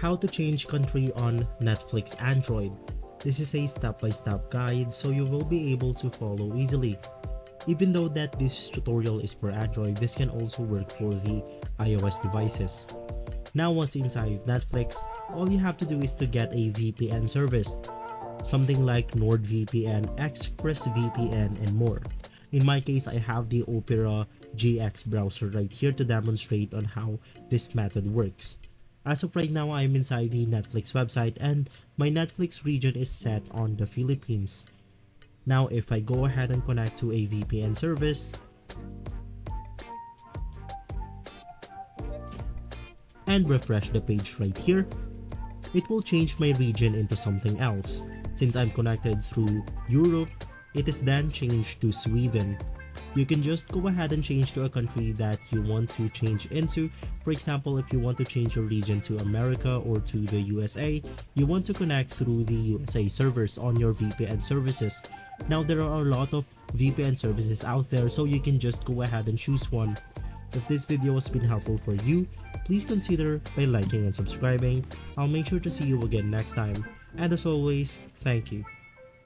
How to change country on Netflix Android. This is a step-by-step guide so you will be able to follow easily. Even though that this tutorial is for Android, this can also work for the iOS devices. Now once inside Netflix, all you have to do is to get a VPN service, something like NordVPN, ExpressVPN, and more. In my case, I have the Opera GX browser right here to demonstrate on how this method works. As of right now, I'm inside the Netflix website and my Netflix region is set on the Philippines. Now if I go ahead and connect to a VPN service, and refresh the page right here, it will change my region into something else. Since I'm connected through Europe, it is then changed to Sweden. You can just go ahead and change to a country that you want to change into. For example, if you want to change your region to America or to the USA, you want to connect through the USA servers on your VPN services. Now there are a lot of VPN services out there, so you can just go ahead and choose one. If this video has been helpful for you, please consider by liking and subscribing. I'll make sure to see you again next time. And as always, thank you.